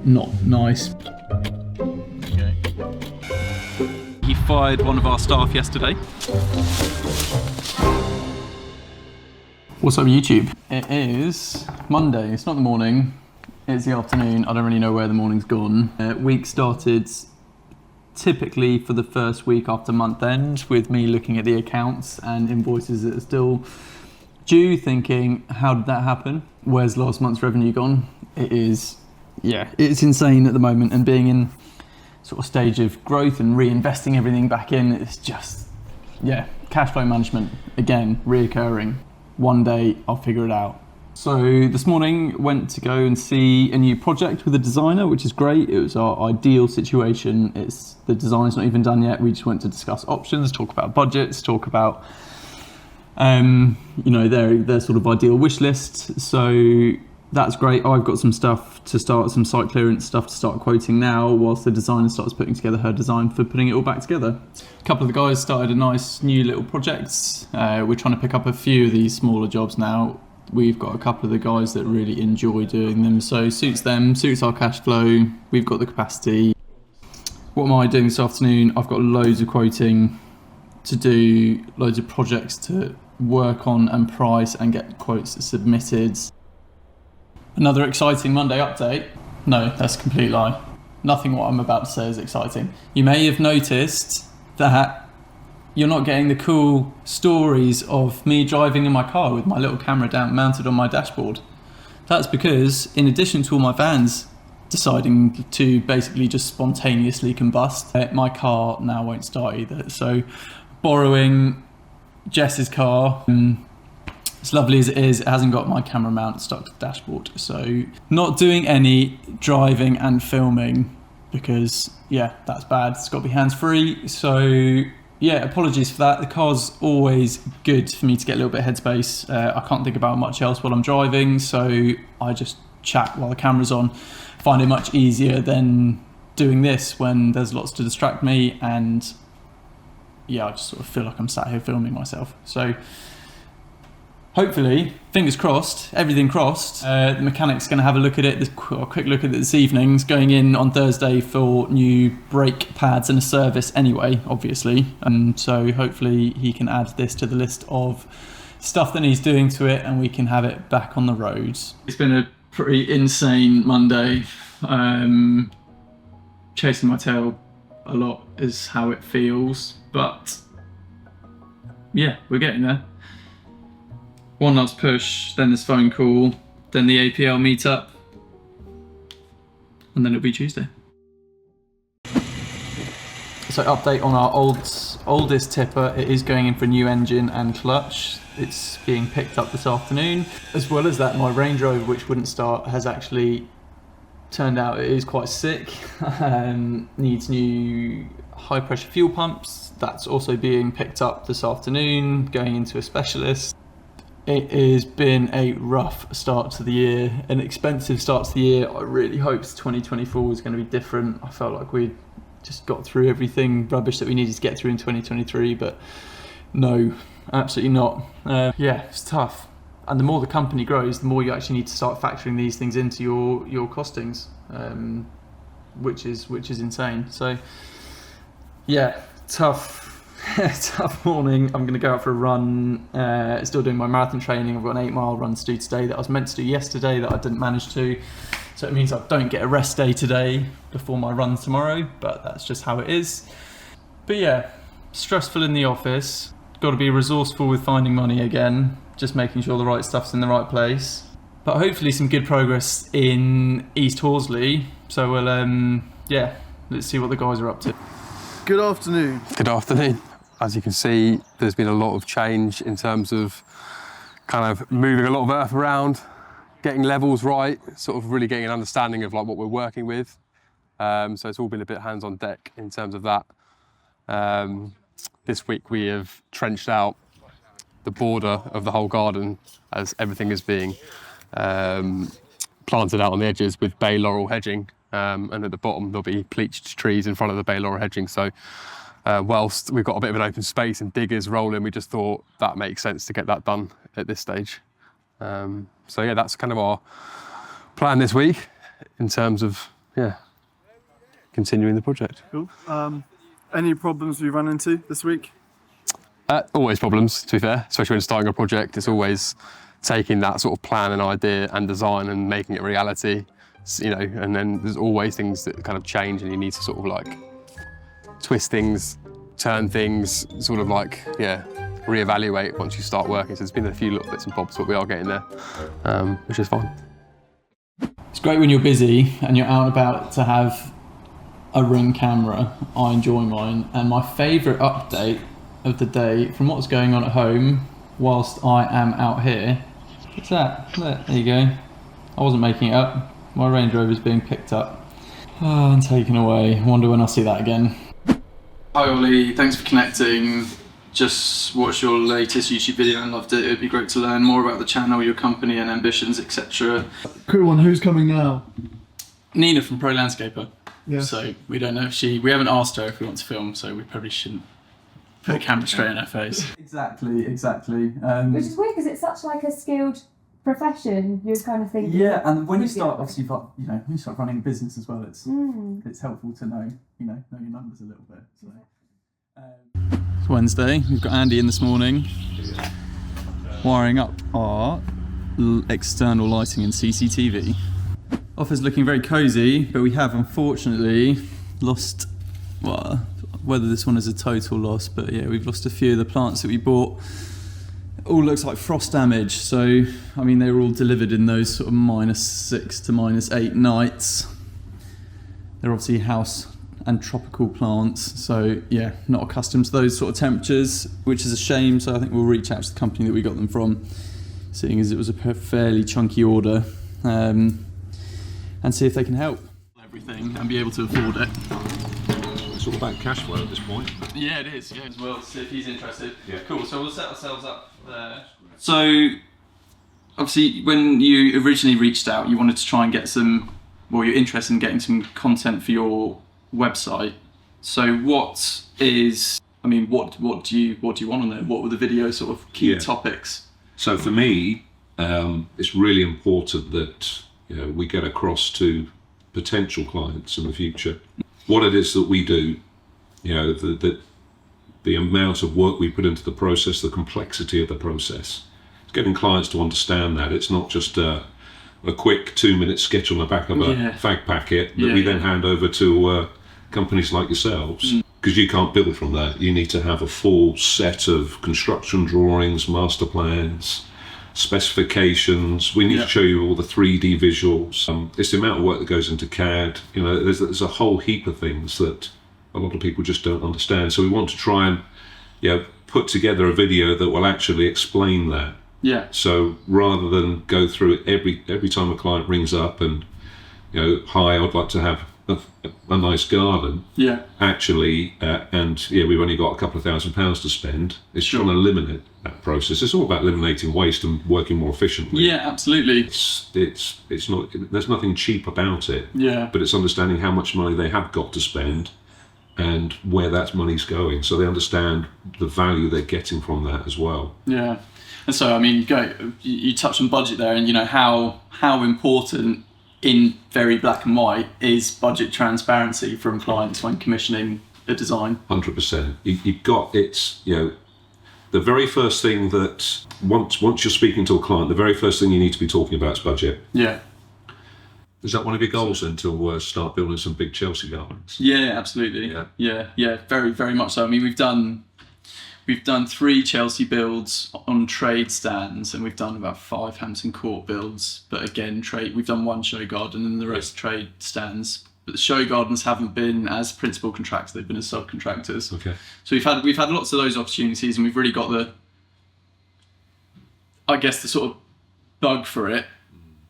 not nice. Okay. He fired one of our staff yesterday. What's up YouTube? It is Monday, it's not the morning, it's the afternoon. I don't really know where the morning's gone. Week started typically for the first week after month end with me looking at the accounts and invoices that are still due, thinking, how did that happen? Where's last month's revenue gone? It's insane at the moment, and being in sort of stage of growth and reinvesting everything back in, it's just, cash flow management, again, reoccurring. One day I'll figure it out. So this morning went to go and see a new project with a designer, which is great. It was our ideal situation. The design's not even done yet. We just went to discuss options, talk about budgets, talk about their sort of ideal wish list. So that's great. I've got some stuff to start, some site clearance stuff to start quoting now, whilst the designer starts putting together her design for putting it all back together. A couple of the guys started a nice new little project. We're trying to pick up a few of these smaller jobs now. We've got a couple of the guys that really enjoy doing them, so suits them, suits our cash flow. We've got the capacity. What am I doing this afternoon? I've got loads of quoting to do, loads of projects to work on and price and get quotes submitted. Another exciting Monday update. No, that's a complete lie. Nothing what I'm about to say is exciting. You may have noticed that you're not getting the cool stories of me driving in my car with my little camera mounted on my dashboard. That's because, in addition to all my vans deciding to basically just spontaneously combust, my car now won't start either. So borrowing Jess's car, as lovely as it is, it hasn't got my camera mount stuck to the dashboard. So not doing any driving and filming because, that's bad. It's got to be hands-free. So apologies for that. The car's always good for me to get a little bit of headspace. I can't think about much else while I'm driving, so I just chat while the camera's on. Find it much easier than doing this when there's lots to distract me, and I just sort of feel like I'm sat here filming myself. So hopefully, fingers crossed, everything crossed, the mechanic's going to have a look at it, a quick look at it this evening. He's going in on Thursday for new brake pads and a service anyway, obviously. And so hopefully he can add this to the list of stuff that he's doing to it and we can have it back on the road. It's been a pretty insane Monday. Chasing my tail a lot is how it feels, but we're getting there. One last push, then this phone call, then the APL meetup, and then it'll be Tuesday. So update on our oldest tipper. It is going in for a new engine and clutch. It's being picked up this afternoon. As well as that, my Range Rover, which wouldn't start, has actually turned out it is quite sick. Needs new high pressure fuel pumps. That's also being picked up this afternoon, going into a specialist. It has been a rough start to the year, an expensive start to the year. I really hoped 2024 was going to be different. I felt like we'd just got through everything rubbish that we needed to get through in 2023, but no, absolutely not. It's tough. And the more the company grows, the more you actually need to start factoring these things into your costings, which is insane. So tough. Tough morning. I'm going to go out for a run, still doing my marathon training. I've got an 8-mile run to do today that I was meant to do yesterday that I didn't manage to, so it means I don't get a rest day today before my run tomorrow, but that's just how it is. But stressful in the office, got to be resourceful with finding money again, just making sure the right stuff's in the right place, but hopefully some good progress in East Horsley. So we'll let's see what the guys are up to. Good afternoon. Good afternoon. As you can see, there's been a lot of change in terms of kind of moving a lot of earth around, getting levels right, sort of really getting an understanding of like what we're working with. So it's all been a bit hands on deck in terms of that. This week we have trenched out the border of the whole garden as everything is being planted out on the edges with bay laurel hedging. And at the bottom there'll be pleached trees in front of the bay laurel hedging. So whilst we've got a bit of an open space and diggers rolling, we just thought that makes sense to get that done at this stage. So that's kind of our plan this week in terms of yeah, continuing the project. Cool. Any problems you run into this week? Always problems, to be fair, especially when starting a project. It's always taking that sort of plan and idea and design and making it reality, you know, and then there's always things that kind of change and you need to sort of like twist things, turn things, sort of like, yeah, reevaluate once you start working. So there's been a few little bits and bobs, but we are getting there, which is fine. It's great when you're busy and you're out and about to have a Ring camera. I enjoy mine, and my favourite update of the day from what's going on at home whilst I am out here. What's that? There you go. I wasn't making it up. My Range Rover is being picked up and taken away. I wonder when I'll see that again. Hi Ollie, thanks for connecting. Just watched your latest YouTube video and loved it. It'd be great to learn more about the channel, your company and ambitions, etc. Cool one. Who's coming now? Nina from Pro Landscaper. Yeah. So we don't know if we haven't asked her if we want to film, so we probably shouldn't put a camera straight in her face. Exactly. Which is weird because it's such like a skilled profession. You're kind of thinking. Yeah, and when you start, obviously, when you start running a business as well, it's helpful to know your numbers a little bit. So. It's Wednesday. We've got Andy in this morning, wiring up our external lighting and CCTV. Office looking very cosy, but we have unfortunately lost, well, whether this one is a total loss, but yeah, we've lost a few of the plants that we bought. It all looks like frost damage. So, I mean, they were all delivered in those sort of -6 to -8 nights. They're obviously house and tropical plants, so yeah, not accustomed to those sort of temperatures, which is a shame. So I think we'll reach out to the company that we got them from, seeing as it was a fairly chunky order, and see if they can help everything and be able to afford it. It's all about cash flow at this point. Yeah, it is. Yeah, as well. See if he's interested. Yeah. Cool. So we'll set ourselves up there. So, obviously, when you originally reached out, you wanted to try and get you're interested in getting some content for your website. So, what do you want on there? What were the video sort of key topics? So for me, it's really important that we get across to potential clients in the future what it is that we do, the amount of work we put into the process, the complexity of the process. It's getting clients to understand that it's not just a quick 2-minute sketch on the back of a fag packet that we then hand over to companies like yourselves, because you can't build from that. You need to have a full set of construction drawings, master plans, specifications. We need to show you all the 3D visuals. It's the amount of work that goes into CAD. There's a whole heap of things that a lot of people just don't understand. So we want to try and put together a video that will actually explain that. Yeah. So rather than go through it every time a client rings up and hi, I'd like to have a nice garden. Yeah. Actually, we've only got a couple of £1,000 to spend. It's trying to eliminate that process. It's all about eliminating waste and working more efficiently. Yeah, absolutely. It's not. There's nothing cheap about it. Yeah. But it's understanding how much money they have got to spend and where that money's going, so they understand the value they're getting from that as well. Yeah. And so, I mean, you touched on budget there, and how important in very black and white is budget transparency from clients when commissioning a design. 100%. You've got the very first thing that once you're speaking to a client, the very first thing you need to be talking about is budget. Yeah. Is that one of your goals then, to start building some big Chelsea gardens? Yeah, absolutely. Yeah, very, very much so. I mean, we've done 3 Chelsea builds on trade stands, and we've done about 5 Hampton Court builds. But again, we've done 1 show garden and the rest trade stands. But the show gardens haven't been as principal contractors; they've been as subcontractors. Okay. So we've had lots of those opportunities, and we've really got the sort of bug for it.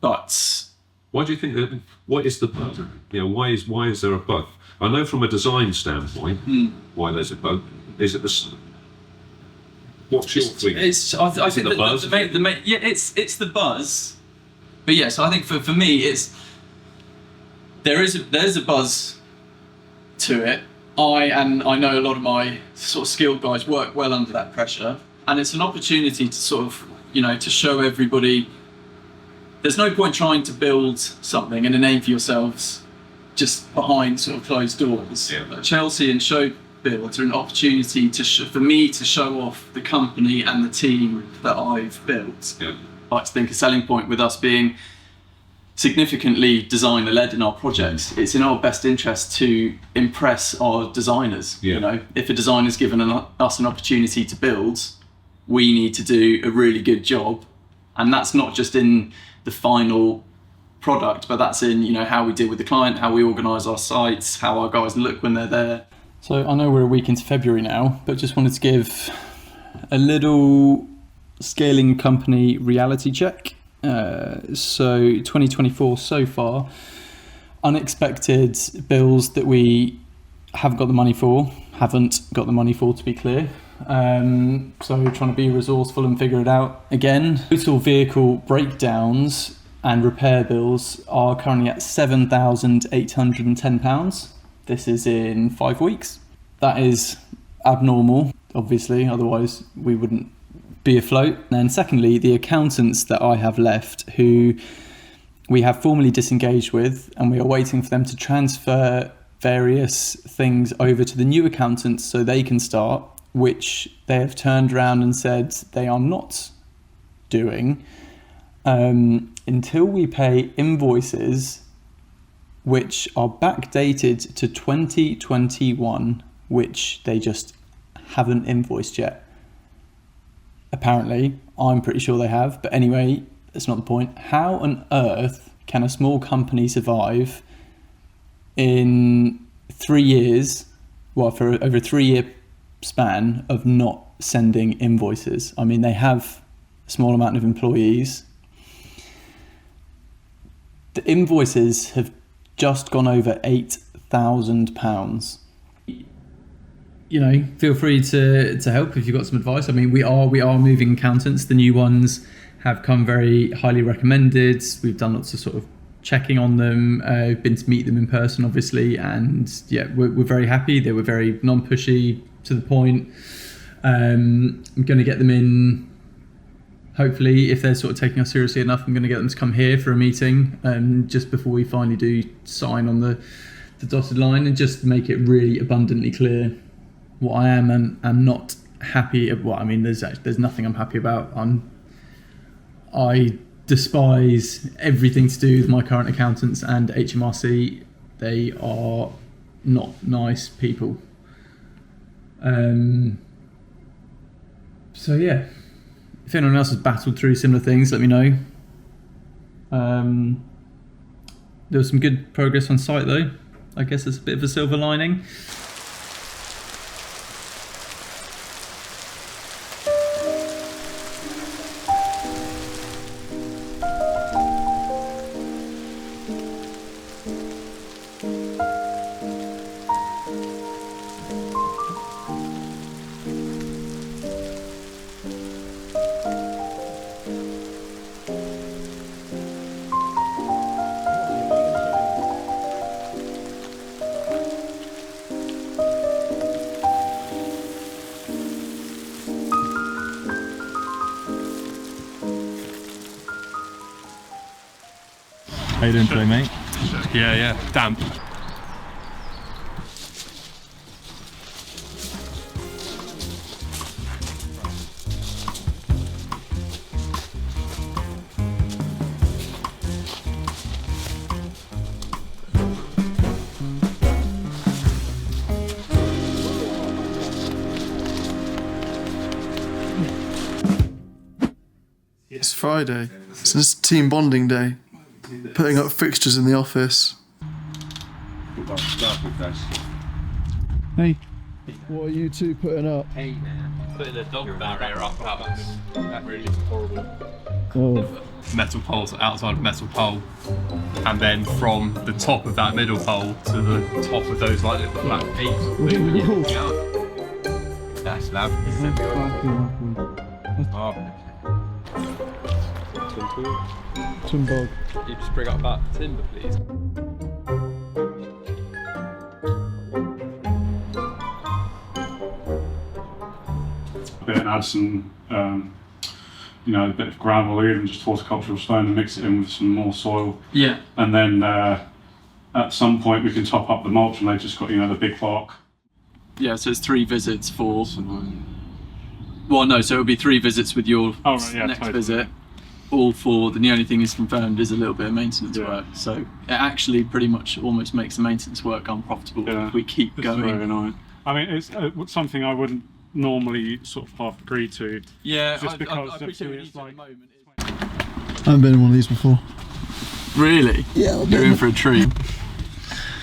But why do you think that? What is the bug? Why is there a bug? I know from a design standpoint why there's a bug. Is it the What's your thing? I think the buzz. It's the buzz. But yeah, so I think for me, there's a buzz to it. I know a lot of my sort of skilled guys work well under that pressure, and it's an opportunity to sort of to show everybody. There's no point trying to build something and a name for yourselves just behind sort of closed doors. Yeah. Chelsea and show builds are an opportunity for me to show off the company and the team that I've built. Yeah. I like to think a selling point with us being significantly designer-led in our projects. It's in our best interest to impress our designers. Yeah. You know, if a designer's given us an opportunity to build, we need to do a really good job, and that's not just in the final product, but that's in, you know, how we deal with the client, how we organise our sites, how our guys look when they're there. So I know we're a week into February now, but just wanted to give a little scaling company reality check. So 2024 so far, unexpected bills that we haven't got the money for, to be clear. So trying to be resourceful and figure it out again. Total vehicle breakdowns and repair bills are currently at £7,810. This is in 5 weeks. That is abnormal, obviously, otherwise we wouldn't be afloat. And then secondly, the accountants that I have left, who we have formally disengaged with, and we are waiting for them to transfer various things over to the new accountants so they can start, which they have turned around and said they are not doing until we pay invoices which are backdated to 2021, which they just haven't invoiced yet. Apparently, I'm pretty sure they have, but anyway, that's not the point. How on earth can a small company survive in 3 years, well, for over a 3-year span of not sending invoices? I mean, they have a small amount of employees. The invoices have just gone over £8,000. You know, feel free to help if you've got some advice. I mean, we are moving accountants. The new ones have come very highly recommended. We've done lots of sort of checking on them, been to meet them in person, obviously, and yeah, we're very happy. They were very non-pushy, to the point. I'm going to get them in. Hopefully, if they're sort of taking us seriously enough, I'm going to get them to come here for a meeting just before we finally do sign on the dotted line, and just make it really abundantly clear what I am and am not happy. Well, I mean, there's nothing I'm happy about. I despise everything to do with my current accountants and HMRC. They are not nice people. So yeah, if anyone else has battled through similar things, let me know. There was some good progress on site though. I guess it's a bit of a silver lining. How you doing today, mate? Yeah, damp. It's Friday, so this is team bonding day. Putting up fixtures in the office. Hey, what are you two putting up? Hey man, putting a dog barrier up, that really horrible. Oh. Metal poles outside of metal pole, and then from the top of that middle pole to the top of those like little black peaks. That's love. Timbog. You just bring up that timber, please. A bit and add some, a bit of gravel or even just horticultural stone and mix it in with some more soil. Yeah. And then at some point we can top up the mulch, and they've just got, the big block. Yeah, so it's 3 visits for. Well, no, so it'll be 3 visits with your next visit. All for the only thing is confirmed is a little bit of maintenance work. So it actually pretty much almost makes the maintenance work unprofitable if we keep going. Very annoying. I mean, it's something I wouldn't normally sort of half agree to. Yeah, just because I appreciate it's like. I haven't been in one of these before. Really? Yeah, you're in for a treat.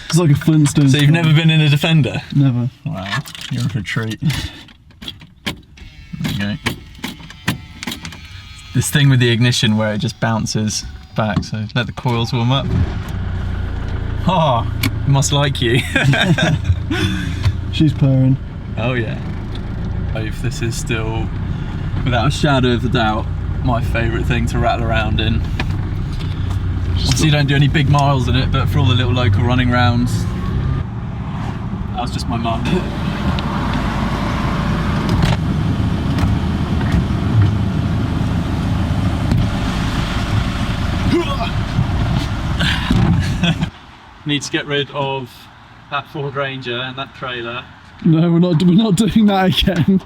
It's like a Flintstone. So you've never been in a Defender? Never. Wow, you're in for a treat. There you go. This thing with the ignition where it just bounces back, so let the coils warm up. Oh, must like you. She's purring. Oh yeah. If this is still, without a shadow of a doubt, my favourite thing to rattle around in. Obviously you don't do any big miles in it, but for all the little local running rounds, that was just my mum. Need to get rid of that Ford Ranger and that trailer. No, we're not doing that again.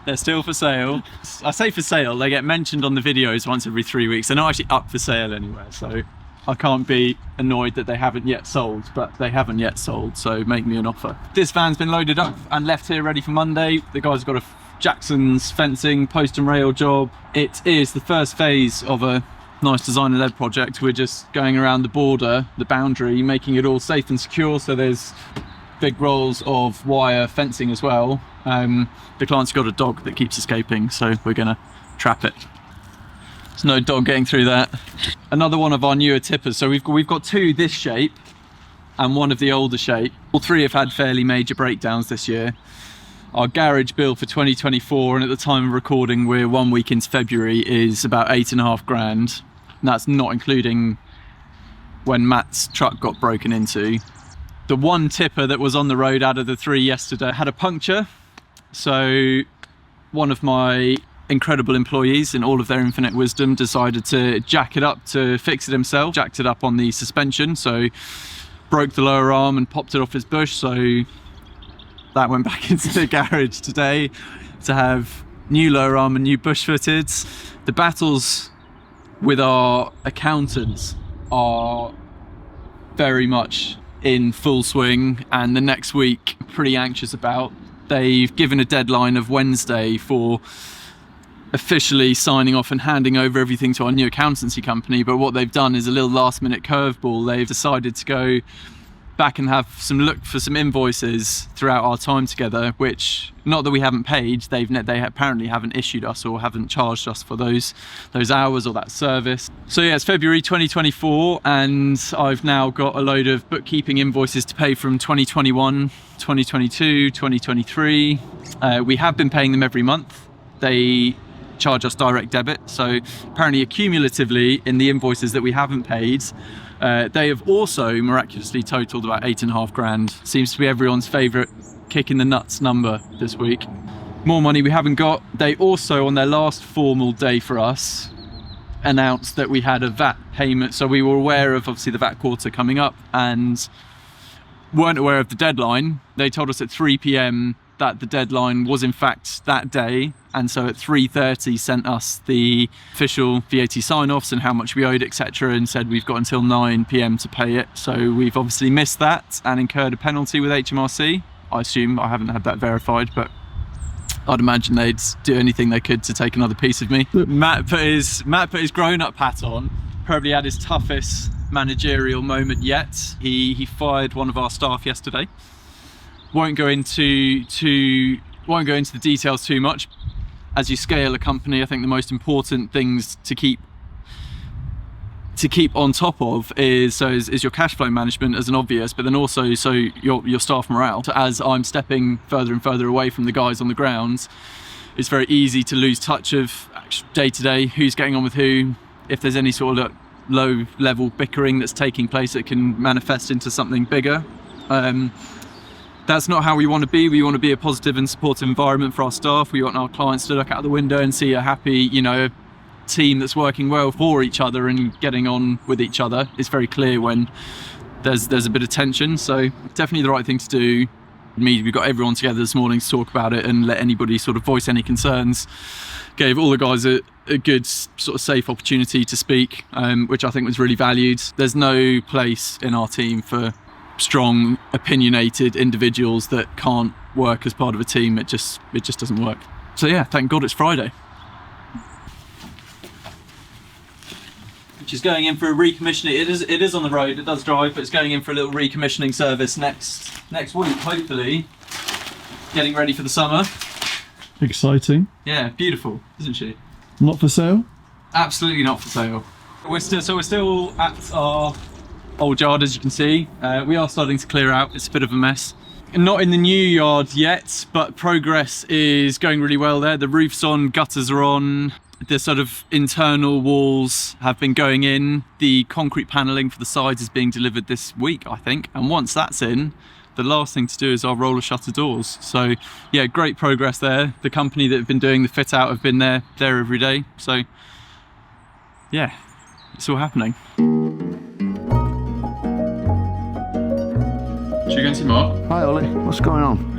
They're still for sale. I say for sale, they get mentioned on the videos once every 3 weeks. They're not actually up for sale anywhere, so I can't be annoyed that they haven't yet sold, but they haven't yet sold, so make me an offer. This van's been loaded up and left here ready for Monday. The guys got a Jackson's fencing post and rail job. It is the first phase of a nice designer-led project. We're just going around the border, the boundary, making it all safe and secure, so there's big rolls of wire fencing as well. The client's got a dog that keeps escaping, so we're gonna trap it. There's no dog getting through that. Another one of our newer tippers, so we've got 2 this shape and 1 of the older shape. All 3 have had fairly major breakdowns this year. Our garage bill for 2024, and at the time of recording we're 1 week into February, is about 8.5 grand. And that's not including when Matt's truck got broken into. The 1 tipper that was on the road out of the 3 yesterday had a puncture. So one of my incredible employees, in all of their infinite wisdom, decided to jack it up to fix it himself. Jacked it up on the suspension, so broke the lower arm and popped it off his bush. So that went back into the garage today to have new lower arm and new bush fitted. The battles with our accountants are very much in full swing, and the next week pretty anxious about. They've given a deadline of Wednesday for officially signing off and handing over everything to our new accountancy company, but what they've done is a little last minute curveball. They've decided to go back and have some look for some invoices throughout our time together, which, not that we haven't paid, they apparently haven't issued us or haven't charged us for those hours or that service. So yeah, it's February 2024 and I've now got a load of bookkeeping invoices to pay from 2021, 2022, 2023. We have been paying them every month. They charge us direct debit, so apparently accumulatively in the invoices that we haven't paid, they have also miraculously totaled about 8.5 grand. Seems to be everyone's favourite kick in the nuts number this week. More money we haven't got. They also, on their last formal day for us, announced that we had a VAT payment. So we were aware of obviously the VAT quarter coming up and weren't aware of the deadline. They told us at 3 p.m. that the deadline was in fact that day, and so at 3:30 sent us the official VAT sign-offs and how much we owed, etc., and said we've got until 9 p.m. to pay it. So we've obviously missed that and incurred a penalty with HMRC. I assume, I haven't had that verified, but I'd imagine they'd do anything they could to take another piece of me. Matt put his grown-up hat on, probably had his toughest managerial moment yet. He fired one of our staff yesterday. Won't go into the details too much. As you scale a company, I think the most important things to keep on top of is your cash flow management as an obvious, but then also your staff morale. So as I'm stepping further and further away from the guys on the ground, it's very easy to lose touch of day to day, who's getting on with who, if there's any sort of low level bickering that's taking place that can manifest into something bigger. That's not how we want to be. We want to be a positive and supportive environment for our staff. We want our clients to look out the window and see a happy, team that's working well for each other and getting on with each other. It's very clear when there's a bit of tension. So definitely the right thing to do. We've got everyone together this morning to talk about it and let anybody sort of voice any concerns. Gave all the guys a good sort of safe opportunity to speak, which I think was really valued. There's no place in our team for strong, opinionated individuals that can't work as part of a team. It just doesn't work. So yeah, thank God it's Friday. Which is going in for a recommissioning. It is on the road, it does drive, but it's going in for a little recommissioning service next week, hopefully. Getting ready for the summer. Exciting. Yeah, beautiful, isn't she? Not for sale? Absolutely not for sale. We're still at our old yard, as you can see. We are starting to clear out. It's a bit of a mess. Not in the new yard yet, but progress is going really well there. The roof's on, gutters are on. The sort of internal walls have been going in. The concrete panelling for the sides is being delivered this week, I think. And once that's in, the last thing to do is our roller shutter doors. So yeah, great progress there. The company that have been doing the fit out have been there every day. So yeah, it's all happening. Should we go and see Mark? Hi Ollie, what's going on?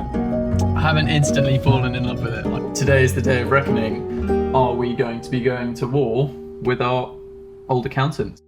I haven't instantly fallen in love with it. Like, today is the day of reckoning. Are we going to be going to war with our old accountant?